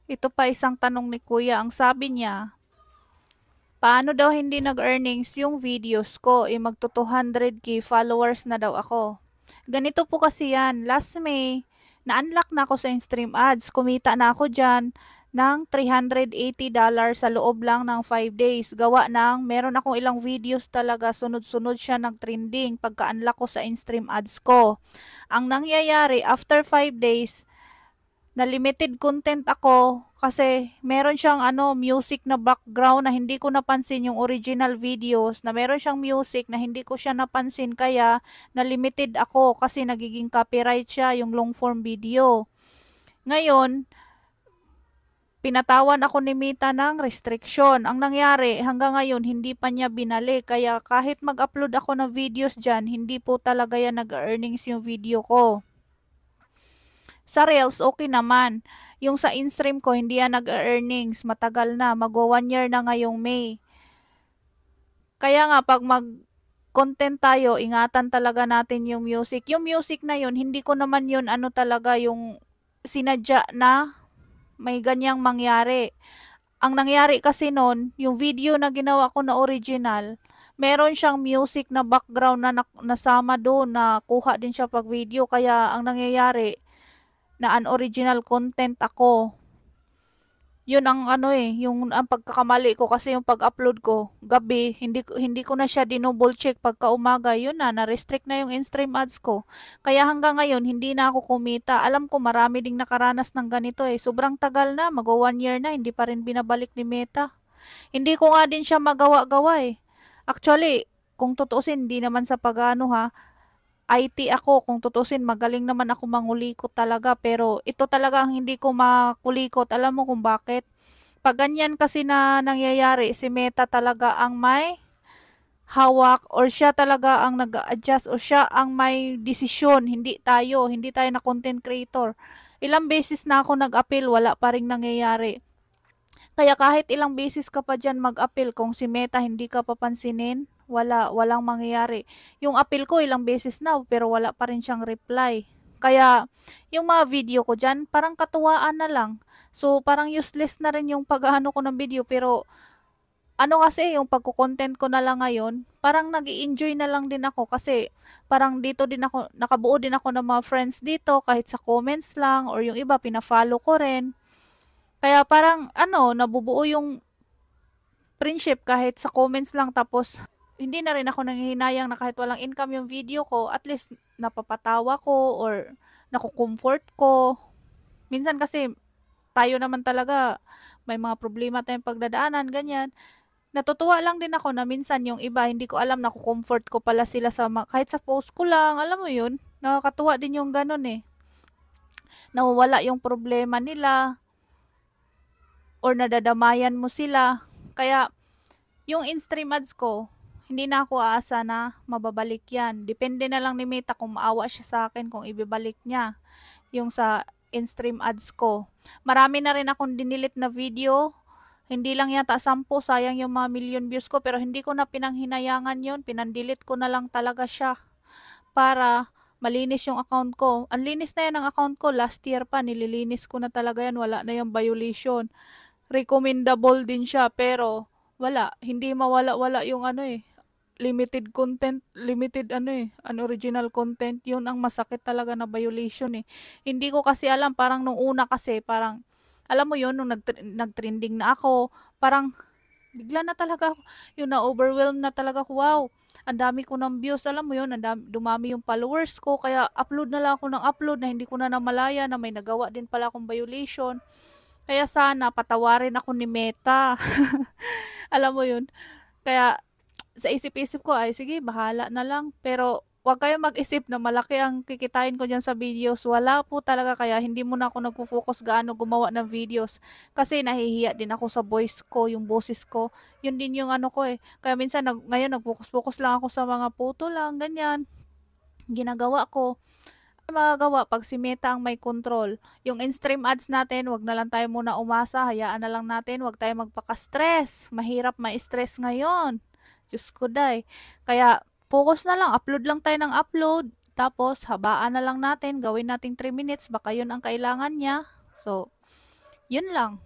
Ito pa isang tanong ni Kuya. Ang sabi niya, paano daw hindi nag-earnings yung videos ko? Magto 200k followers na daw ako. Ganito po kasi yan. Last May, na-unlock na ako sa in-stream ads. Kumita na ako dyan ng $380 sa loob lang ng 5 days. Gawa ng, meron akong ilang videos talaga, sunod-sunod siya nag-trending pagka-unlock ko sa in-stream ads ko. Ang nangyayari, after 5 days, na limited content ako kasi meron siyang music na background na hindi ko napansin yung original videos na meron siyang music na hindi ko siya napansin kaya na limited ako kasi nagiging copyright siya yung long form video. Ngayon, pinatawan ako ni Mita ng restriction. Ang nangyari, hanggang ngayon, hindi pa niya binalik. Kaya kahit mag-upload ako ng videos dyan, hindi po talaga yan nag-earnings yung video ko. Sa Reels, okay naman. Yung sa in-stream ko, hindi yan nag-earnings. Matagal na. Magwa 1 year na ngayong May. Kaya nga, pag content tayo, ingatan talaga natin yung music. Yung music na yun, hindi ko naman yun talaga yung sinadya na may ganyang mangyari. Ang nangyari kasi nun, yung video na ginawa ko na original, meron siyang music na background na nasama doon na kuha din siya pag video. Kaya ang nangyayari, na unoriginal content ako. Yun ang yung ang pagkakamali ko kasi yung pag-upload ko gabi, hindi ko na siya dinouble check pagka umaga, yun na-restrict na yung in-stream ads ko. Kaya hanggang ngayon hindi na ako kumita. Alam ko marami ding nakaranas ng ganito Sobrang tagal na, magwa 1 year na, hindi pa rin binabalik ni Meta. Hindi ko nga din siya magawa-gawa Actually, kung tutuusin, hindi naman sa pag-ano ha, IT ako, kung tutusin, magaling naman ako mangulikot talaga, pero ito talaga ang hindi ko makulikot. Alam mo kung bakit? Pag ganyan kasi na nangyayari, si Meta talaga ang may hawak or siya talaga ang nag-adjust o siya ang may desisyon, hindi tayo na content creator. Ilang beses na ako nag-appeal, wala pa rin nangyayari. Kaya kahit ilang beses ka pa dyan mag-appeal, kung si Meta hindi ka papansinin, walang mangyayari. Yung appeal ko ilang beses na, pero wala pa rin siyang reply. Kaya, yung mga video ko dyan, parang katuwaan na lang. So, parang useless na rin yung pag-ano ko ng video, pero kasi yung pagko-content ko na lang ngayon, parang nag-i-enjoy na lang din ako kasi parang dito din ako, nakabuo din ako ng mga friends dito kahit sa comments lang or yung iba pina-follow ko rin. Kaya parang nabubuo yung friendship kahit sa comments lang, tapos hindi na rin ako nanghihinayang na kahit walang income yung video ko, at least napapatawa ko or naku-comfort ko. Minsan kasi tayo naman talaga may mga problema tayong pagdadaanan, ganyan. Natutuwa lang din ako na minsan yung iba hindi ko alam, naku-comfort ko pala sila sa kahit sa post ko lang, alam mo yun? Nakakatuwa din yung ganun Nawawala yung problema nila or nadadamayan mo sila. Kaya yung in-stream ads ko, hindi na ako aasa na mababalik yan. Depende na lang ni Meta kung maawa siya sa akin kung ibibalik niya yung sa in-stream ads ko. Marami na rin akong dinilit na video. Hindi lang yata 10, sayang yung mga million views ko, pero hindi ko na pinanghinayangan yun. Pinandilit ko na lang talaga siya para malinis yung account ko. Ang linis na yan ang account ko. Last year pa, nililinis ko na talaga yan. Wala na yung violation. Recommendable din siya, pero wala, hindi mawala-wala yung limited content, limited unoriginal content, yun ang masakit talaga na violation Hindi ko kasi alam, parang nung una kasi, parang, alam mo yun, nung nag-trending na ako, parang, bigla na talaga ako, yung na-overwhelm na talaga ako, wow, ang dami ko ng views, alam mo yun, dumami yung followers ko, kaya upload na lang ako ng upload na hindi ko na namalaya na may nagawa din pala akong violation. Kaya sana patawarin ako ni Meta. Alam mo yun? Kaya sa isip-isip ko ay sige, bahala na lang. Pero wag kayong mag-isip na malaki ang kikitain ko dyan sa videos. Wala po talaga, kaya hindi mo na ako nagpo-focus gaano gumawa ng videos. Kasi nahihiya din ako sa voice ko, yung boses ko. Yun din yung ko Kaya minsan ngayon nag-focus-focus lang ako sa mga photo lang, ganyan. Ginagawa ko magagawa pag si Meta ang may control. Yung in-stream ads natin, wag na lang tayo muna umasa, hayaan na lang natin, wag tayo magpaka-stress. Mahirap ma-stress ngayon. Diyos ko day. Kaya focus na lang, upload lang tayo ng upload. Tapos habaan na lang natin, gawin nating 3 minutes, baka yun ang kailangan niya. So, Yun lang.